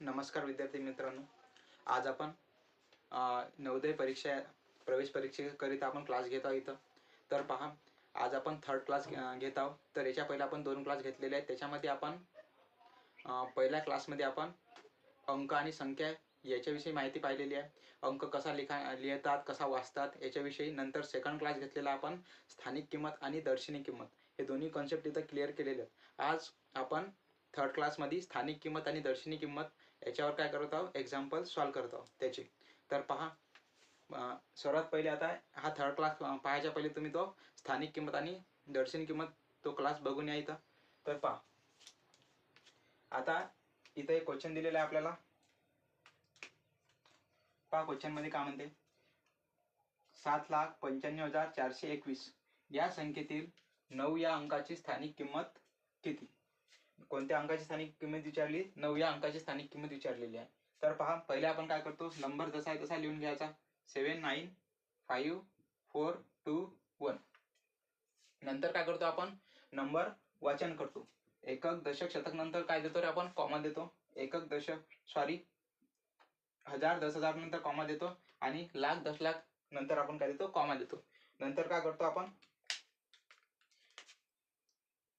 नमस्कार विद्यार्थी मित्रांनो, आज आपण नवोदय परीक्षा प्रवेश परीक्षेकरिता आपण क्लास घेत आहोत इथं. तर पहा, आज आपण थर्ड क्लास घेत आहोत. तर याच्या पहिला आपण 2 क्लास घेतलेले आहेत. त्याच्यामध्ये आपण पहिल्या क्लासमध्ये आपण अंक आणि संख्या याच्याविषयी माहिती पाहिलेली आहे. अंक कसा लिहितात, कसा वाचतात याच्याविषयी. नंतर सेकंड क्लास घेतलेला आपण स्थानिक किंमत आणि दर्शनी किंमत हे दोन्ही कॉन्सेप्ट इथं क्लिअर केलेले आहेत. आज आपण थर्ड क्लासमध्ये स्थानिक किंमत आणि दर्शनी किंमत याच्यावर काय करत आहोत, एक्झाम्पल सॉल्व करत आहोत त्याचे. तर पहा, सर्वात पहिले आता हा थर्ड क्लास पाहायच्या पहिले तुम्ही तो स्थानिक किंमत आणि दर्शनी किंमत तो क्लास बघून या इथं. तर पहा, आता इथं एक क्वेश्चन दिलेला आहे आपल्याला. पहा क्वेश्चन मध्ये काय म्हणते, 7,95,421 या संख्येतील 9 या अंकाची स्थानिक किंमत किती. कोणत्या अंकाची स्थानिक किंमत विचारली, 9 या अंकाची स्थानिक किंमत विचारलेली आहे. तर पहा, पहिले आपण काय करतो, नंबर जसा आहे तसा लिहून घ्यायचा. 7, 9, 5, 4, 2, 1. नंतर काय करतो आपण, नंबर वाचन करतो. एकक, दशक, शतक नंतर काय देतो रे आपण, कॉमा देतो. एकक, दशक, हजार, 10,000 नंतर कॉमा देतो. आणि लाख, 10 लाख नंतर आपण काय देतो, कॉमा देतो. नंतर काय करतो आपण,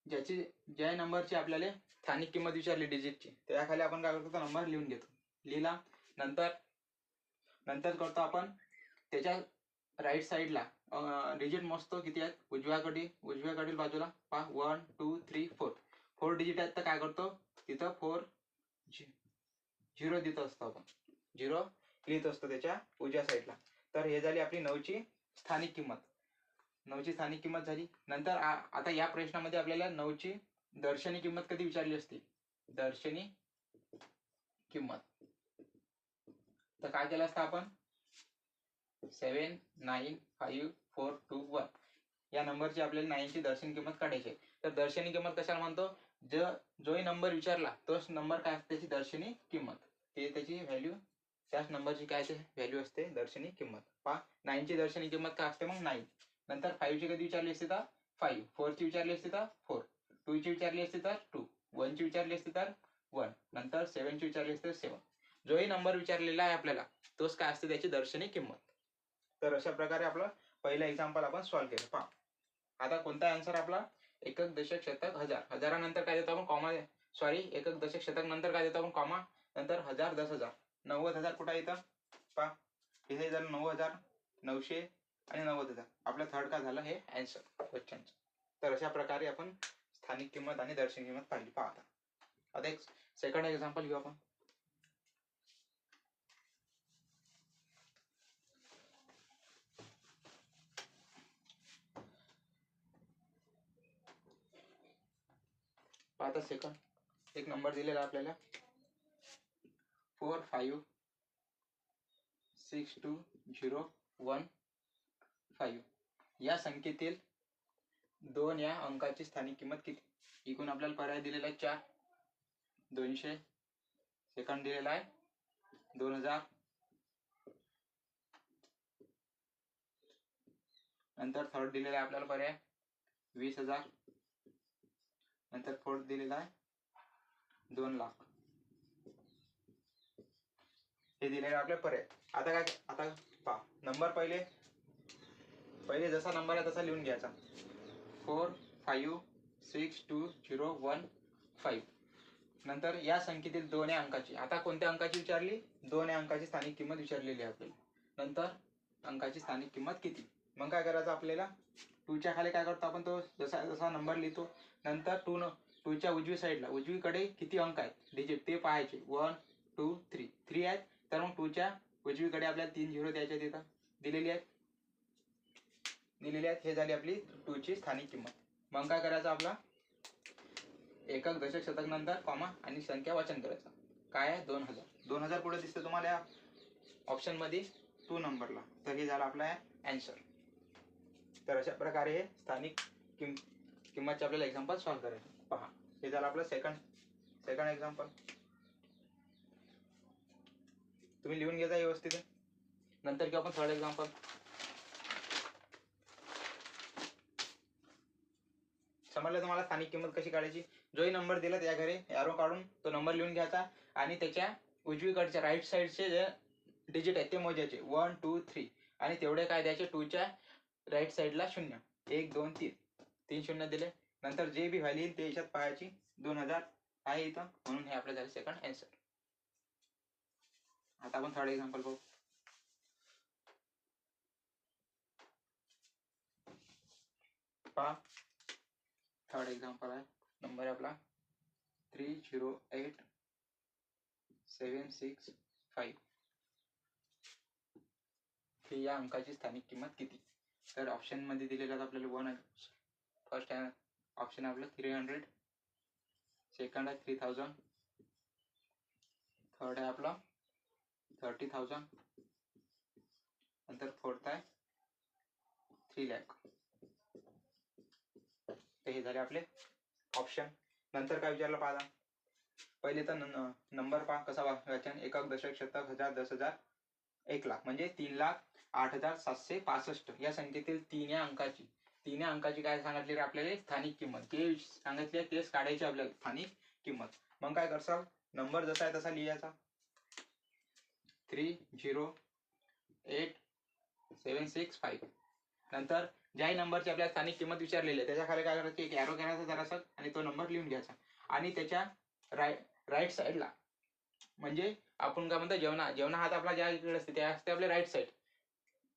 ज्या नंबरची आपल्याला स्थानिक किंमत विचारली डिजिटची, त्याखाली आपण काय करतो, नंबर लिहून घेतो. लिहिला नंतर करतो आपण त्याच्या राईट साईडला डिजिट मोजतो किती आहेत, उजव्याकडील बाजूला पहा 1 2 3 4 डिजिट आहेत. तर काय करतो, तिथं 4 0 देत असतो आपण, 0 लिहित असतो त्याच्या उजव्या साईडला. तर हे झाली आपली 9ची स्थानिक किंमत. 9ची स्थानिक किंमत झाली. नंतर आता या प्रश्नामध्ये आपल्याला 9ची दर्शनी किंमत कधी विचारली असते, दर्शनी किंमत. तर काय केलं असतं आपण, 7, 9, 5, 4, 2, 1 या नंबरची आपल्याला 9ची दर्शनी किंमत काढायची. तर दर्शनी किंमत कशाला म्हणतो, जोही नंबर विचारला तोच नंबर काय असते त्याची दर्शनी किंमत, ते त्याची व्हॅल्यू, त्याच नंबरची काय व्हॅल्यू असते दर्शनी किंमत. पहा, 9ची दर्शनी किंमत काय असते मग 9. नंतर 5ची कधी विचारली असते तर 5, 4ची विचारली असते तर 4, 2ची विचारली असते तर 2, 1ची विचारली असते तर 1, नंतर 7ची विचारली असते तर 7. जोही नंबर विचारलेला आहे आपल्याला तोच काय असते त्याची दर्शनी किंमत. तर अशा प्रकारे आपलं पहिलं एक्झाम्पल आपण सॉल्व केलं. पहा, आता कोणता आन्सर आपला, एकक, दशक, शतक, हजार. हजारानंतर काय देतो आपण, कॉमा. एकक, दशक, शतक नंतर काय देतो आपण, कॉमा. नंतर 1000, 10,000, 90,000 कुठं येतं, पहा इथे झालं 9,000, 900 आणि 90,000. आपलं थर्ड काय झालं हे आन्सर क्वेश्चनचं. तर अशा प्रकारे आपण स्थानिक किंमत आणि दर्शनी किंमत पाहिली. पहा, आता एक सेकंड एक्झाम्पल घेऊ आपण. आता सेकंड एक नंबर दिलेला आपल्याला 4562015. या संख्येतील 2 या अंकाची स्थानिक किंमत किती. इकडून आपल्याला पर्याय दिलेला आहे 4, 200, सेकंड दिलेला आहे 2000, नंतर थर्ड दिलेला आहे आपल्याला पर्याय 20,000, नंतर फोर्थ दिलेला आहे 2 लाख. हे दिलेले आपले पर्याय. आता पहा, नंबर पहिले जसा नंबर आहे तसा लिहून घ्यायचा, 4562015. नंतर या संख्येतील 2 या अंकाची, आता कोणत्या अंकाची विचारली, 2 या अंकाची स्थानिक किंमत विचारलेली आहे आपल्याला. नंतर अंकाची स्थानिक किंमत किती. मग काय करायचं आपल्याला, 2च्या खाली काय करतो आपण, तो जसा नंबर लिहितो. नंतर 2च्या उजवी साईडला उजवीकडे किती अंक आहेत डिजिट ते पाहायचे, 1 2 3 आहेत. तर मग 2च्या उजवीकडे आपल्याला 3 0 द्यायचे तिथं दिलेली आहेत. हे झाली आपली 2ची स्थानिक किंमत. मग काय करायचं, आपला एकक, दशक, शतक नंतर कॉमा आणि संख्या वाचन करायचं. काय आहे, 2000. 2000 कुठे दिसतं तुम्हाला या ऑप्शन मध्ये 2 नंबरला. तर हे झालं आपला आन्सर. तर अशा प्रकारे हे स्थानिक किंमतचे आपल्याला एक्झाम्पल सॉल्व करायचे. पहा, हे झालं आपलं सेकंड एक्झाम्पल. तुम्ही लिहून घ्यायचा व्यवस्थित. नंतर घेऊ आपण थर्ड एक्झाम्पल. समजलं तुम्हाला स्थानिक किंमत कशी काढायची. जोही नंबर दिला त्या घरी ॲरो काढून तो नंबर लिहून घ्यायचा आणि त्याच्या उजवीकडच्या राईट साईडचे जे डिजिट आहेत ते मोजायचे 1 2 3 आणि तेवढे काय द्यायचे 2च्या राईट साईडला 0 1 2 3 3 शून्य दिले. नंतर जे बी व्हॅल्यू येईल ते याच्यात पाहायची. 2000 आहे इथं, म्हणून हे आपलं झालं सेकंड आन्सर. आता आपण थर्ड एक्झाम्पल पाहू. पहा थर्ड एक्झाम्पल आहे. नंबर आहे आपला 308765. ही या अंकाची स्थानिक किंमत किती? तर ऑप्शन मध्ये दिलेलं आपल्याला 1 फर्स्ट आहे ऑप्शन आपलं 300, सेकंड आहे 3000, थर्ड आहे आपला 30,000, नंतर फोर्थ आहे 3 लाख. तर हे झाले आपले ऑप्शन. नंतर काय विचारलं पाहा. पहिले तर नंबर पहा कसा वाचायचा. एकक, दशक, शतक, हजार, 10,000, 1 लाख म्हणजे 3,08,765 या संख्येतील तीन अंकाची काय सांगितली रे आपल्याला स्थानिक किंमत. जे सांगितले तेच काढायची आपल्याला स्थानिक किंमत. मग काय करसाल, नंबर जसा आहे तसा लिहायचा. 308765. नंतर ज्याही नंबरची आपल्याला स्थानिक किंमत विचारलेली आहे त्याच्या खाली काय करायचं, एक ॲरो करायचा जरासा आणि तो नंबर लिहून घ्यायचा. आणि त्याच्या राईट साईडला म्हणजे आपण काय म्हणतो जेवणा हात आपला ज्या इकडे असते त्या असते आपल्या राईट साईड,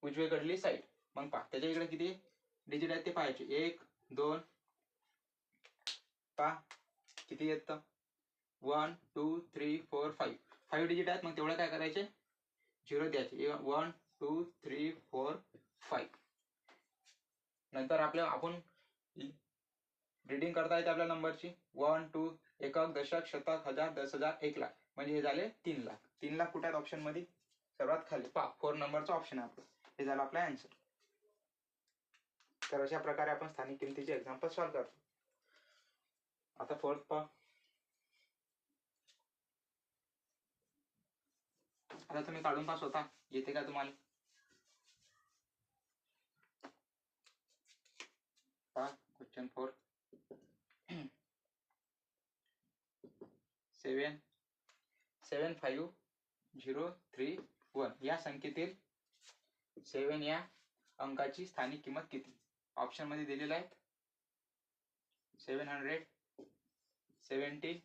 उजवीकडली साईड. मग पहा त्याच्या इकडे किती डिजिट आहेत ते पाहायचे. 1 2 पहा किती येतं 1 2 3 4 5 5 डिजिट आहेत. मग तेवढे काय करायचे 0 द्यायचे. 1 2 3 4 5. नंतर आपण रीडिंग करता येते आपल्या नंबरची 1 2 एकक, दशक, शतक, हजार, 10,000, 1 लाख म्हणजे हे झाले 3 लाख. 3 लाख कुठे आहेत ऑप्शन मध्ये सर्वात खाली पहा 4 नंबरचा ऑप्शन आहे आपलं. हे झालं आपला आन्सर. तर अशा प्रकारे आपण स्थानिक किमतीचे एक्झाम्पल सॉल्व्ह करतो. आता फोर्थ पहा. आता तुम्ही काढून पहा स्वतः येते का तुम्हाला. पहा क्वेश्चन 4. 75031 या संख्येतील 7 या अंकाची स्थानिक किंमत किती? ऑप्शन मध्ये दिलेले आहेत 770,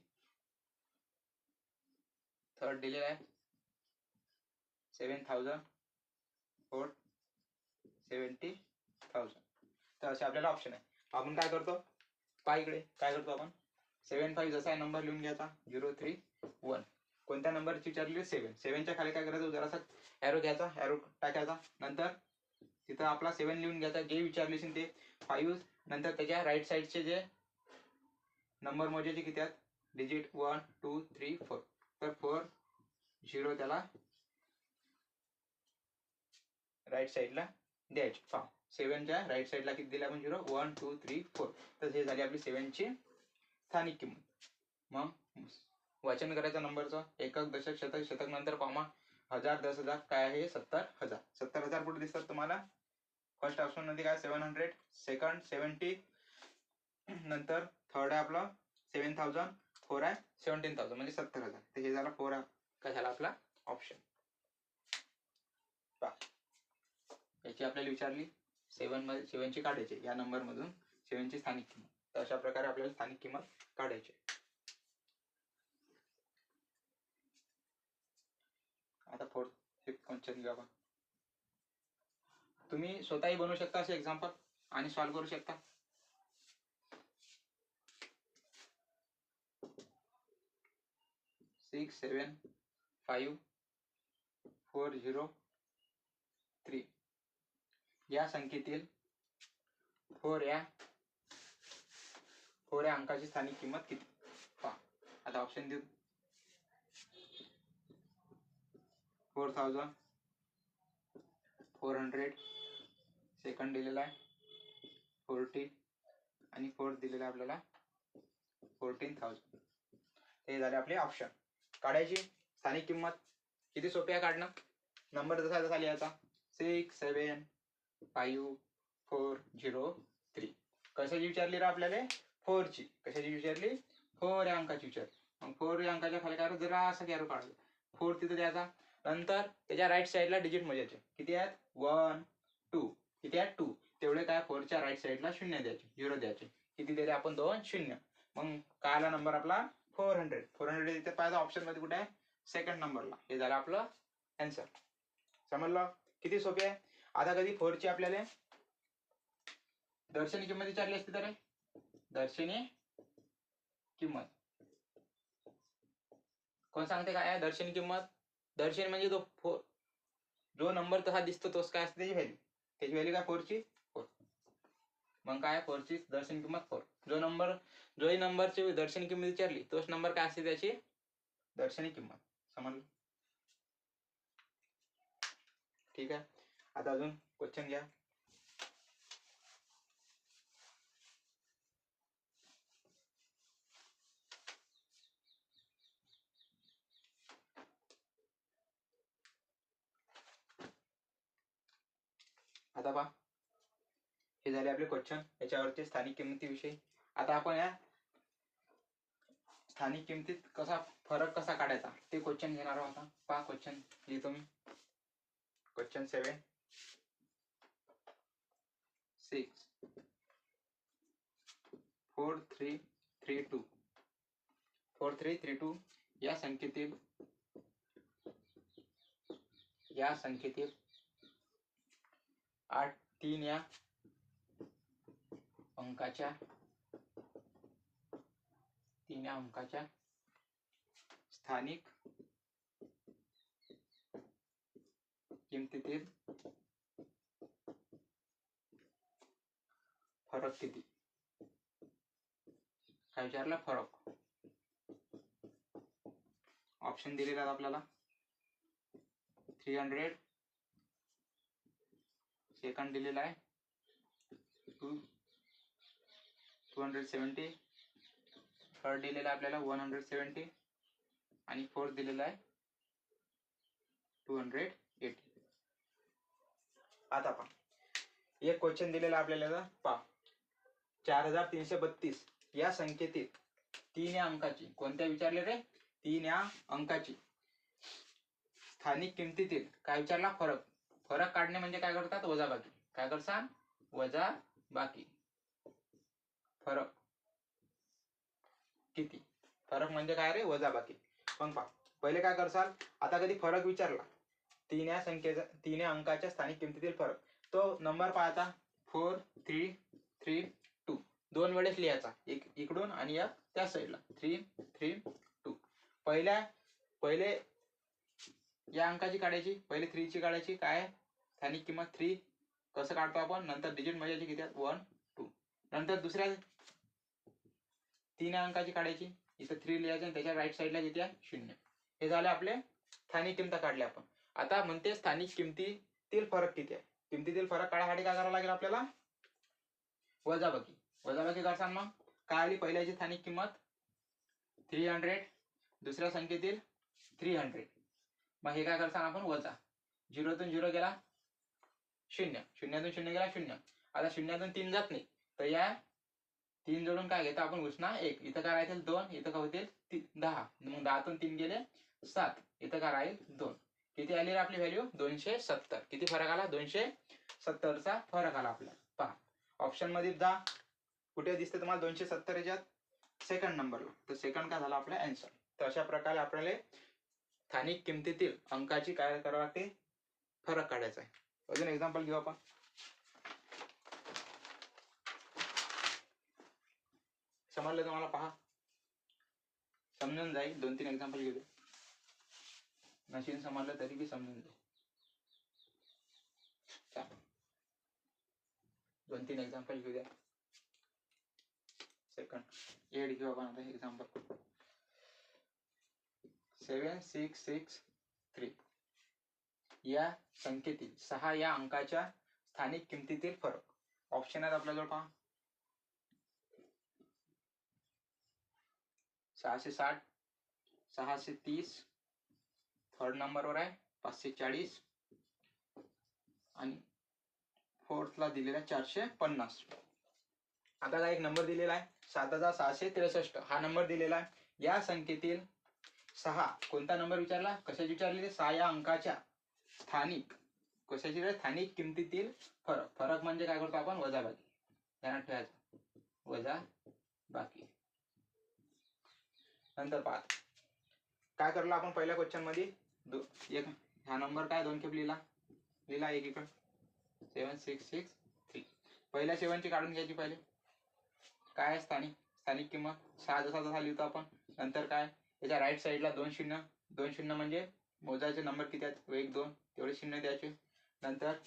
थर्ड दिलेला आहे 7,000, फोर्थ 70,000. तर असे आपल्याला ऑप्शन आहे. आपण काय करतो पहा इकडे काय करतो आपण 75 जसा आहे नंबर लिहून घ्यायचा 031. कोणत्या नंबरची विचारली 7. 7च्या खाली काय करायचं जरासा ॲरो घ्यायचा, ॲरो टाकायचा. नंतर तिथं आपला 7 लिहून घ्यायचा. जे विचारले ते 5. नंतर त्याच्या राईट साईडचे जे नंबर मोजायचे किती आहेत डिजिट 1 2 3 4. तर 4 0 त्याला राईट साईडला द्यायचे. पहा 7च्या राईट साईडला किती दिले आपण 0 1 2 3 4. तर हे झाली आपली 7ची स्थानिक किंमत. मग वाचन करायचं नंबरचं. एकक, दशक, शतक, शतक नंतर कॉमा, हजार, 10,000 काय आहे 70,000. 70,000 कुठे दिसतात तुम्हाला फर्स्ट ऑप्शन मध्ये काय 700, सेकंड 70, नंतर थर्ड आहे आपला 7,000, फोर आहे 17,000 म्हणजे 70,000. तर हे झाला 4 काय झाला आपला ऑप्शन. याची आपल्याला विचारली 7ची काढायची या नंबर मधून 7ची स्थानिक किंमत. तर अशा प्रकारे आपल्याला स्थानिक किंमत काढायची. आता फोर्थ फिफ्थ क्वेश्चन घ्या. तुम्ही स्वतःही बनवू शकता असे एक्झाम्पल आणि सॉल्व्ह करू शकता. सिक्स 7 5 4 0 3 या संख्येतील 4 या अंकाची स्थानिक किंमत किती? पहा आता ऑप्शन देऊ 4,000, 400, सेकंड दिलेला आहे 40 आणि फोर्थ दिलेला आहे आपल्याला 14,000. हे झाले आपले ऑप्शन. काढायची स्थानिक किंमत किती सोपी आहे काढणं. नंबर जसा तसा लिहायचा 6 7 5 4 0 3. कशाची विचारली रे आपल्याला 4ची. कशाची विचारली 4 या अंकाची विचारली. मग 4 या अंकाच्या खाली काय जरा असं कॅरो काढलं 4 तिथं द्यायचा. नंतर त्याच्या राईट साईडला डिजिट मोजायचे. किती आहेत? 1 2. किती आहेत? 2. तेवढे काय 4च्या राईट साईडला 0 द्यायचे, 0 द्यायचे. किती दिले आपण? 2 0. मग काय आला नंबर आपला? 400. 400 इथे पाहिजे ऑप्शन मध्ये कुठे आहे? सेकंड नंबरला. हे झालं आपलं आन्सर. समजलं? किती सोपे आहे. आता कधी 4ची आपल्याला दर्शनी किंमत विचारली असती तर दर्शनी किंमत कोण सांगते काय आहे दर्शनी किंमत? दर्शनी म्हणजे जो नंबर तसा दिसतो तोच काय असते त्याची व्हॅल्यू. त्याची व्हॅल्यू काय? 4ची 4. मग काय 4ची दर्शनी किंमत 4. जोही नंबरची दर्शनी किंमत विचारली तोच नंबर काय असते त्याची दर्शनी किंमत. समजलं? ठीक आहे. आता अजून क्वेश्चन घ्या. आता पहा, हे झाले आपले क्वेश्चन याच्यावरचे स्थानिक किंमतीविषयी. आता आपण या स्थानिक किंमतीत फरक कसा काढायचा ते क्वेश्चन घेणार आहोत. आता पहा क्वेश्चन लिहितो मी. क्वेश्चन 7 6 4 3 3 2. 4 3 3 2 या संख्येतील 8 3 या अंकाच्या स्थानिक किमतीतील फरक किती? काय विचारला? फरक. ऑप्शन दिलेला आपल्याला 300, सेकंड दिलेला आहे 270, थर्ड दिलेला आहे आपल्याला 170 आणि फोर्थ दिलेला आहे 280. आता पहा, एक क्वेश्चन दिलेला आपल्याला. पहा, 4332 या संख्येतील 3 या अंकाची, कोणत्या विचारले रे? 3 या अंकाची स्थानिक किमतीतील काय विचारला? फरक. फरक काढणे म्हणजे काय करतात? वजाबाकी. काय करसान? वजाबाकी. फरक किती? फरक म्हणजे काय रे? वजाबाकी. पण पहा, पहिले काय करसाल, आता कधी फरक विचारला 3 या संख्येचा, 3 या अंकाच्या स्थानिक किमतीतील फरक, तो नंबर पाहता 4 3 3 2 दोन वेळेस लिहायचा, एक इकडून आणि एक त्या साईडला 3 3 2. पहिले या अंकाची काढायची, पहिले 3 ची काढायची. काय स्थानिक किंमत 3 कसं काढतो आपण? नंतर डिजिट मोजायची. किती आहेत? 1 2. नंतर दुसऱ्या 3 अंकाची काढायची, इथं 3 लिहायचं आणि त्याच्या राईट साईडला किती आहे? 0. हे झाले आपले स्थानिक किंमत काढले आपण. आता म्हणते स्थानिक किमतीतील फरक किती आहे? किमतीतील फरक काढायसाठी काय करावं लागेल आपल्याला? वजाबाकी. वजाबाकी करसान मग काय आली? पहिल्याची स्थानिक किंमत 300, दुसऱ्या संख्येतील 300. मग हे काय करसान आपण? वजा. 0तून 0 गेला 0, 0तून 0 गेला 0. आता 0तून 3 जात नाही, तर या 3 जोडून काय घेतो आपण? उसना 1. इथं काय राहतील? 2. इथं काय होतील? 10. मग 10तून 3 गेले 7. इथं काय राहील? 2. किती आली रे आपली व्हॅल्यू? 270. किती फरक आला? 270चा फरक आला आपल्याला. पहा, ऑप्शन मध्ये जा, कुठे दिसते तुम्हाला 270 याच्यात? सेकंड नंबरला. तर सेकंड काय झाला आपला आन्सर. तर अशा प्रकारे आपल्याला स्थानिक किमतीतील अंकाची काय करावं लागते? फरक काढायचा आहे. अजून एक्झाम्पल घेऊ आपण. समजलं तुम्हाला? पहा, समजून जाईल. 2-3 एक्झाम्पल घेऊ दे. नशीन समजलं तरी बी समजून जाईल. 2-3 एक्झाम्पल घेऊ द्या. सेकंड 8 घेऊ आपण आता एक्झाम्पल. 7 6 6 3 या संख्येतील 6 या अंकाच्या स्थानिक किमतीतील फरक. ऑप्शन आहेत आपल्याजवळ. पहा, 660, 630, थर्ड नंबरवर आहे 540 आणि फोर्थला दिलेला 450. आता काय एक नंबर दिलेला आहे 7663. हा नंबर दिलेला आहे. या संख्येतील 6 कोणता नंबर विचारला, कशाची विचारली, 6 या अंकाच्या स्थानिक, कशाची रे, स्थानिक किमतीतील फरक. फरक म्हणजे काय करतो आपण, वजाबाकी, ध्यानात ठेवायचं, वजा बाकी. नंतर पहा काय करलं आपण पहिल्या क्वेश्चन मध्ये, एक हा नंबर काय 2 खेप लिहिला एक इकडे 7663. पहिल्या 7 ची काढून घ्यायची पहिले. काय स्थानिक किंमत 6 जसा लिहितो आपण. नंतर काय, त्याच्या राईट साईडला 2 शून्य म्हणजे मोजायचे नंबर किती आहेत, 1 2 तेवढे शून्य द्यायचे. नंतर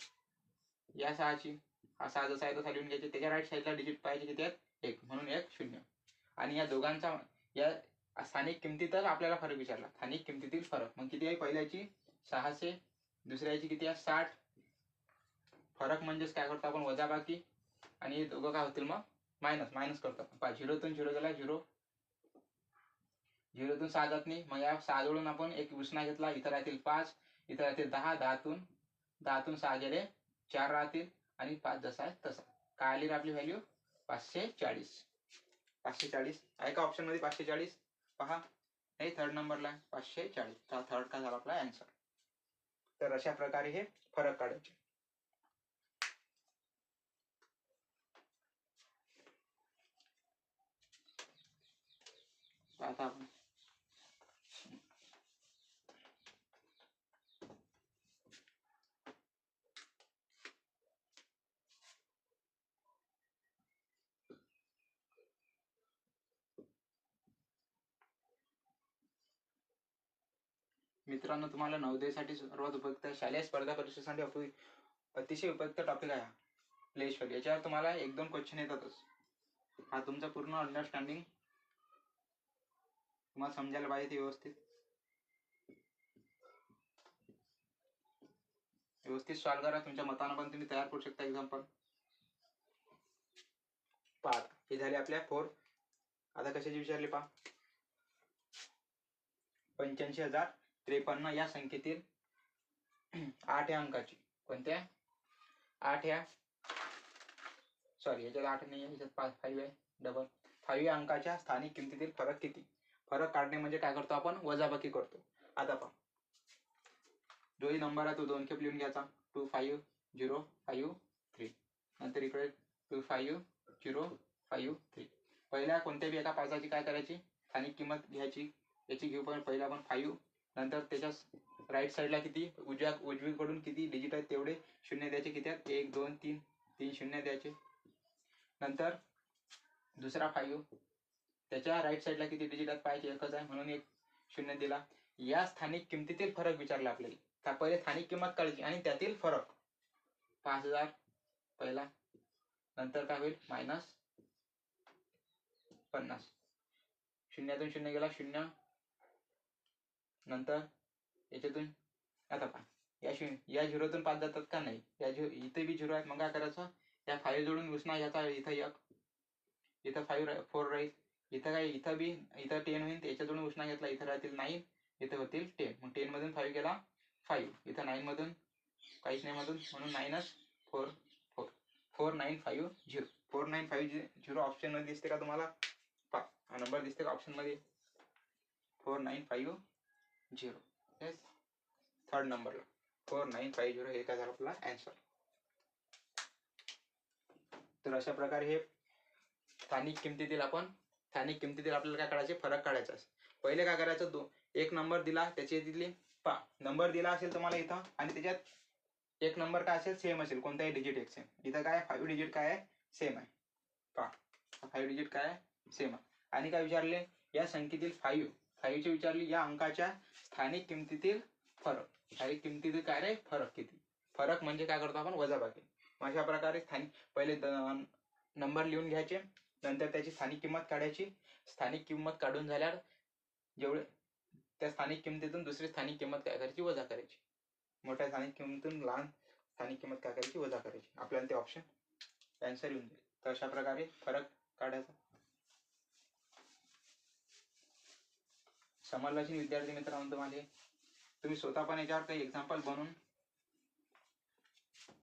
या 6ची, हा 6 जसा आहे तसा लिहून घ्यायचे. त्याच्या राईट साईडला डिजिट पाहिजे किती आहेत, 1 म्हणून 1 0. आणि या दोघांचा, या स्थानिक किमतीतच आपल्याला फरक विचारला, स्थानिक किमतीतील फरक. मग किती आहे, पहिल्याची 600, दुसऱ्याची किती आहे 60. फरक म्हणजेच काय करतो आपण, वजाबाकी. आणि हे दोघं काय होतील मग, मायनस करतो. 0 तून 0 गेला 0, 0 तून 6 जात नाही. मग या 6 जोडून आपण एक उसना घेतला, इथं राहतील 5, इथं राहतील 10, 10 तून 6 गेले 4 राहतील, आणि 5 जसा आहे तसा. काय आली रे आपली व्हॅल्यू, 540. 540 आहे का ऑप्शन मध्ये 540, पहा नाही, थर्ड नंबरला 540. थर्ड काय झाला आपला आन्सर. तर अशा प्रकारे हे फरक काढायचे. आता आपण मित्रांनो, तुम्हाला नवोदयसाठी सर्वात उपयुक्त, शालेय स्पर्धा परीक्षेसाठी अतिशय उपयुक्त टॉपिक आहे प्ले स्टोर. याच्यावर तुम्हाला 1-2 क्वेश्चन येतातच. हा तुमचा पूर्ण अंडरस्टँडिंग तुम्हाला समजायला पाहिजे ते व्यवस्थित सॉल्व करा. तुमच्या मतानं पण तुम्ही तयार करू शकता एक्झाम्पल. पहा हे झाले आपल्या 4. आता कशाची विचारली पहा, 85,053 या संख्येतील 8 या अंकाची, कोणत्या 8 या, सॉरी याच्यात 8 नाही आहे, याच्यात 5 आहे, डबल 5 या अंकाच्या स्थानिक किमतीतील फरक किती. फरक काढणे म्हणजे काय करतो आपण, वजाबाकी करतो. आता पहा, जोही नंबर आहे तो 2 खेप लिहून घ्यायचा, 25053. नंतर इकडे 25053. पहिल्या कोणत्या बी एका 5ची काय करायची, स्थानिक किंमत घ्यायची. याची घेऊ पण पहिला आपण 5. नंतर त्याच्या राईट साईडला किती, उजवीकडून किती डिजिट आहेत तेवढे शून्य द्यायचे. किती आहेत, 1 2 3 शून्य द्यायचे. नंतर दुसरा 5, त्याच्या राईट साईडला किती डिजिट आहेत पाहायचे, एकच आहे म्हणून 1 शून्य दिला. या स्थानिक किमतीतील फरक विचारला आपल्याला. पहिले स्थानिक किंमत काढायची आणि त्यातील फरक, 5000 पहिला. नंतर काय होईल, -50, शून्यातून 0 गेला 0. नंतर याच्यातून आता पहा, या 0तून 5 जातात का नाही, या इथे बी 0 आहेत. मग काय करायचं, या 5 जोडून उसना घ्यायचा. इथं 1, इथं 4 राहील. इथं काय, इथं 10 होईल. याच्या जोडून उसना घेतला, इथं राहतील 9, इथं होतील 10. मग 10 मधून 5 गेला 5, इथं 9 मधून काहीच नाही मधून, म्हणून -4 4 4950. 4950 ऑप्शन मध्ये दिसते का तुम्हाला, पहा हा नंबर दिसते का ऑप्शन मध्ये, 4950. येस, थर्ड नंबरला 4950 हे काय झालं आपला आन्सर. तर अशा प्रकारे हे स्थानिक किमतीतील आपल्याला काय काढायचे, फरक काढायचा. पहिले काय करायचं, एक नंबर दिला त्याची तिथली पहा, नंबर दिला असेल तुम्हाला इथं, आणि त्याच्यात एक नंबर काय असेल, सेम असेल, कोणताही डिजिट एक सेम. इथं काय 5 डिजिट काय आहे, सेम आहे. पहा 5 डिजिट काय आहे, सेम आहे. आणि काय विचारले, या संख्येतील 5 ची विचारली, या अंकाच्या स्थानिक किमतीतील फरक. स्थानिक किमतीतील काय रे, फरक किती. फरक म्हणजे काय करतो आपण, वजाबाकी. अशा प्रकारे पहिले नंबर लिहून घ्यायचे, नंतर त्याची स्थानिक किंमत काढायची. स्थानिक किंमत काढून झाल्यावर जेवढे त्या स्थानिक किमतीतून दुसरी स्थानिक किंमत काय करायची, वजा करायची. मोठ्या स्थानिक किंमतीतून लहान स्थानिक किंमत काय करायची, वजा करायची. आपल्याला ते ऑप्शन आन्सर येऊन जाईल. तर अशा प्रकारे फरक काढायचा. समजलं विद्यार्थी मित्रांनो तुम्हाला. तुम्ही स्वतः पण याच्यावर काही एक्झाम्पल बनवून